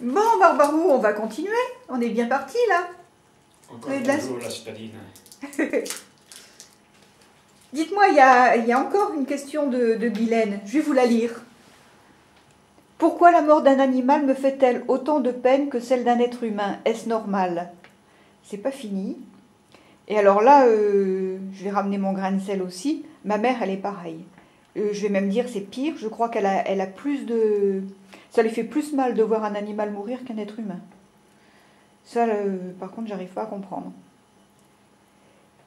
Bon, Barbarou, on va continuer. On est bien parti là. Encore bonjour, la citadine. Dites-moi, il y a encore une question de Guylaine. Je vais vous la lire. Pourquoi la mort d'un animal me fait-elle autant de peine que celle d'un être humain? Est-ce normal? C'est pas fini. Et alors là, je vais ramener mon grain de sel aussi. Ma mère, elle est pareille. Je vais même dire c'est pire. Je crois qu'elle a plus de... Ça lui fait plus mal de voir un animal mourir qu'un être humain. Ça, par contre, j'arrive pas à comprendre.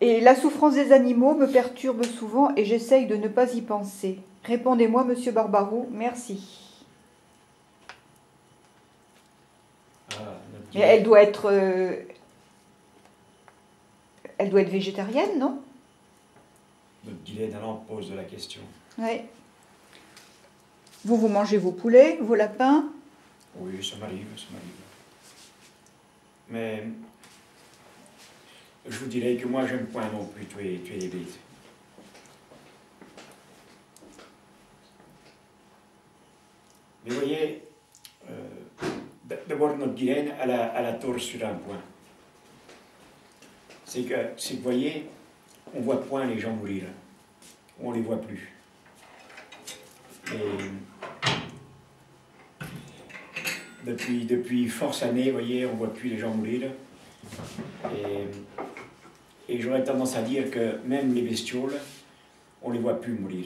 Et la souffrance des animaux me perturbe souvent et j'essaye de ne pas y penser. Répondez-moi, monsieur Barbarou, merci. Mais elle doit être végétarienne, non? Notre Guylaine alors pose la question. Oui. Vous mangez vos poulets, vos lapins? Oui, ça m'arrive, ça m'arrive. Mais je vous dirais que moi, j'aime pas non plus tuer les bêtes. Mais vous voyez, d'abord notre Guylaine, elle a tort sur un point. C'est que, vous voyez, on voit point les gens mourir. On les voit plus. Et depuis force années, vous voyez, on voit plus les gens mourir. Et j'aurais tendance à dire que même les bestioles, on les voit plus mourir.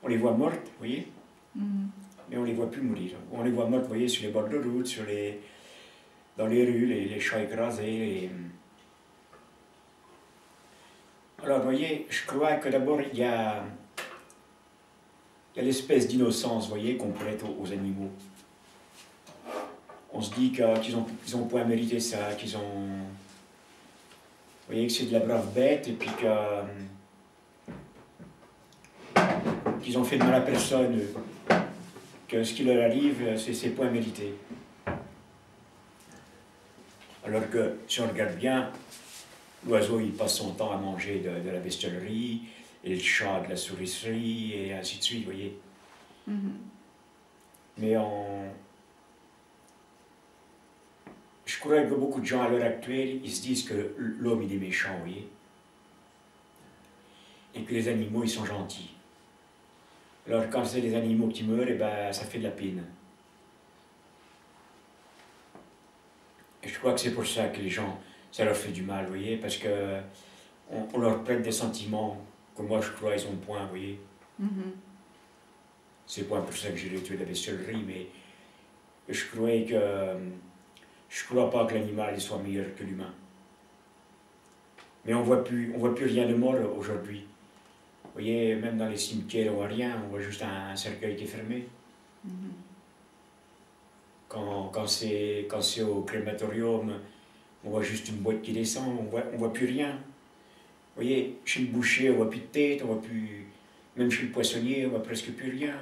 On les voit mortes, vous voyez, mais on les voit plus mourir. On les voit mortes, vous voyez, sur les bords de route, dans les rues, les champs écrasés. Alors, vous voyez, je crois que d'abord, il y a l'espèce d'innocence, vous voyez, qu'on prête aux animaux. On se dit qu'ils ont point mérité ça, qu'ils ont... Vous voyez que c'est de la brave bête, et puis qu'ils ont fait de mal à personne, que ce qui leur arrive, c'est point mérité. Alors que, si on regarde bien, l'oiseau, il passe son temps à manger de la bestiolerie, et le chat de la sourisserie, et ainsi de suite, vous voyez. Mais je crois que beaucoup de gens à l'heure actuelle, ils se disent que l'homme, il est méchant, vous voyez. Et que les animaux, ils sont gentils. Alors quand c'est les animaux qui meurent, eh ben, ça fait de la peine. Et je crois que c'est pour ça que les gens, ça leur fait du mal, vous voyez, parce que on leur prête des sentiments que moi, je crois, ils ont point, vous voyez. C'est pas pour ça que j'ai tué la bestiolerie, mais je crois pas que l'animal soit meilleur que l'humain. Mais on voit plus rien de mort aujourd'hui. Vous voyez, même dans les cimetières, on voit rien, on voit juste un cercueil qui est fermé. Quand c'est au crématorium, on voit juste une boîte qui descend, on voit plus rien. Vous voyez, chez le boucher, on voit plus de tête, on voit plus... Même chez le poissonnier, on voit presque plus rien.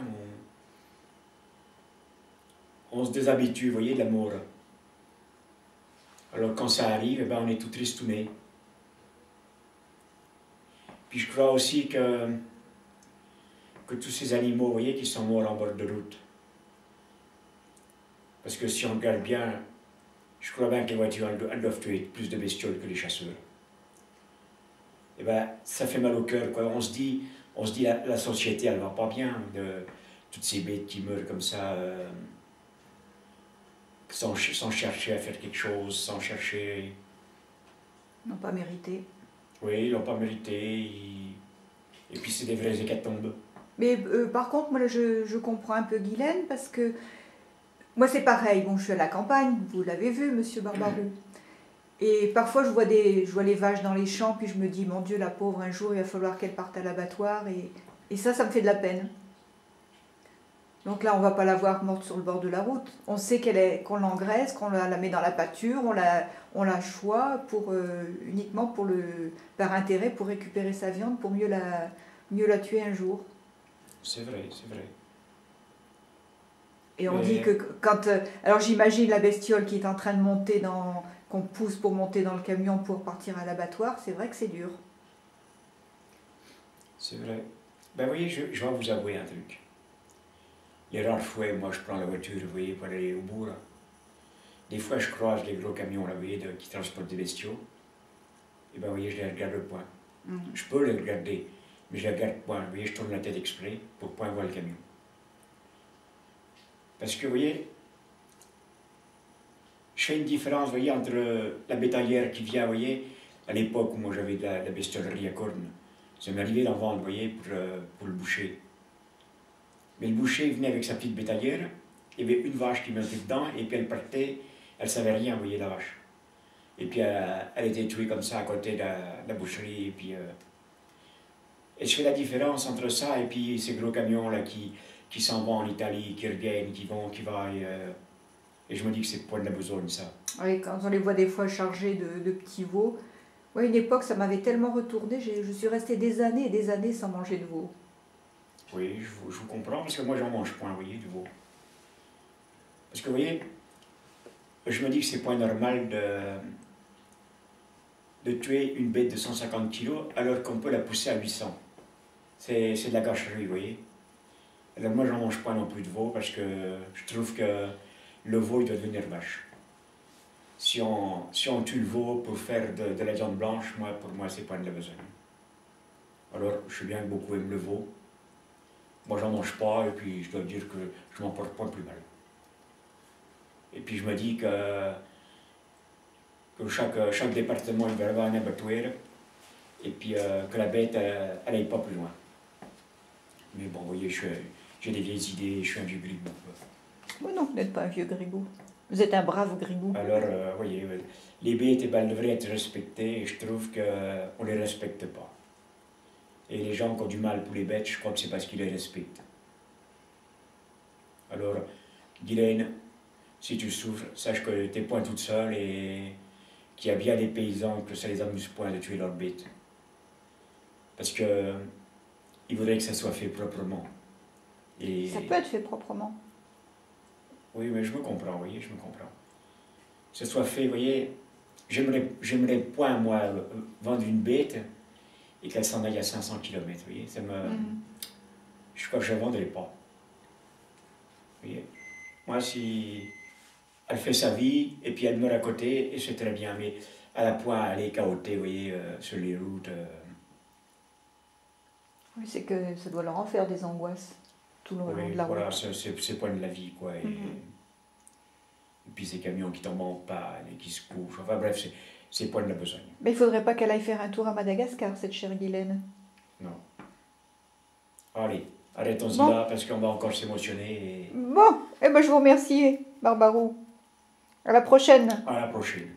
On se déshabitue, vous voyez, de la mort. Alors quand ça arrive, eh ben, on est tout tristouné. Puis je crois aussi que tous ces animaux, vous voyez, qui sont morts en bord de route. Parce que si on regarde bien, je crois bien que les voitures, elles doivent tuer plus de bestioles que les chasseurs. Et ben, ça fait mal au cœur, quoi. On se dit la société, elle va pas bien, de toutes ces bêtes qui meurent comme ça, sans chercher à faire quelque chose, sans chercher... Ils n'ont pas mérité. Oui, ils n'ont pas mérité, et puis c'est des vrais hécatombes. Mais par contre, moi, je comprends un peu Guylaine, parce que moi, c'est pareil. Bon, je suis à la campagne, vous l'avez vu, monsieur Barbarou. Et parfois, je vois les vaches dans les champs, puis je me dis, mon Dieu, la pauvre, un jour, il va falloir qu'elle parte à l'abattoir, et ça me fait de la peine. Donc là, on ne va pas la voir morte sur le bord de la route. On sait qu'on l'engraisse, qu'on la met dans la pâture, on la choix uniquement par intérêt pour récupérer sa viande, pour mieux la tuer un jour. C'est vrai, c'est vrai. Et on dit que quand... alors j'imagine la bestiole qui est en train de monter qu'on pousse pour monter dans le camion pour partir à l'abattoir, c'est vrai que c'est dur. C'est vrai. Ben vous voyez, je vais vous avouer un truc. Il les rares fois, moi, je prends la voiture, vous voyez, pour aller au bout, là. Des fois, je croise les gros camions, là, vous voyez, qui transportent des bestiaux. Et ben, vous voyez, je les regarde point. Je peux les regarder, mais je les regarde point. Vous voyez, je tourne la tête exprès pour point voir le camion. Parce que, vous voyez, je fais une différence, vous voyez, entre la bétaillère qui vient, vous voyez, à l'époque où moi j'avais de la bestiolerie à cornes. Ça m'est arrivé d'en vendre, vous voyez, pour le boucher. Mais le boucher venait avec sa petite bétaillère, il y avait une vache qui montait dedans, et puis elle partait, elle savait rien, vous voyez, la vache. Et puis elle était tuée comme ça à côté de la boucherie, et puis... et je fais la différence entre ça et puis ces gros camions là qui s'en vont en Italie, qui reviennent, qui vont, qui vont, et je me dis que c'est pas de la besogne ça. Oui, quand on les voit des fois chargés de petits veaux. Oui, une époque, ça m'avait tellement retourné, je suis restée des années et des années sans manger de veau. Oui, je vous comprends, parce que moi j'en mange point, vous voyez, du veau. Parce que vous voyez, je me dis que c'est pas normal de tuer une bête de 150 kg alors qu'on peut la pousser à 800. C'est de la gâcherie, vous voyez. Alors moi j'en mange pas non plus de veau parce que je trouve que le veau il doit devenir vache. Si on tue le veau pour faire de la viande blanche, pour moi c'est pas de la besogne. Alors je sais bien que beaucoup aiment le veau. Moi j'en mange pas et puis je dois dire que je m'en porte pas plus mal. Et puis je me dis que chaque département il va avoir un abattoir et puis que la bête elle n'aille pas plus loin. Mais bon, vous voyez, j'ai des vieilles idées, je suis un vieux gribou. Oh non, vous n'êtes pas un vieux gribou. Vous êtes un brave gribou. Alors, vous voyez, les bêtes elles devraient être respectées et je trouve qu'on ne les respecte pas. Et les gens qui ont du mal pour les bêtes, je crois que c'est parce qu'ils les respectent. Alors, Guylaine, si tu souffres, sache que tu n'es point toute seule et qu'il y a bien des paysans que ça les amuse point de tuer leurs bêtes. Parce que il faudrait que ça soit fait proprement. Et... Ça peut être fait proprement. Oui, mais je me comprends, vous voyez, je me comprends. Que ce soit fait, vous voyez, j'aimerais point, moi, vendre une bête et qu'elle s'en aille à 500 km, vous voyez, ça me... Je crois que je ne la vendrai pas. Vous voyez, moi, si elle fait sa vie et puis elle meurt à côté, et c'est très bien, mais à la point, elle est chaotée, vous voyez, sur les routes... Oui, c'est que ça doit leur en faire des angoisses tout le long de la route. Voilà, c'est pas de la vie, quoi. Et puis ces camions qui tombent en panne et qui se couchent. Enfin bref, c'est pas de la besogne. Mais il faudrait pas qu'elle aille faire un tour à Madagascar, cette chère Guylaine. Non. Allez, arrêtons-y là parce qu'on va encore s'émotionner. Et... Bon, eh ben je vous remercie, Barbarou. À la prochaine. À la prochaine.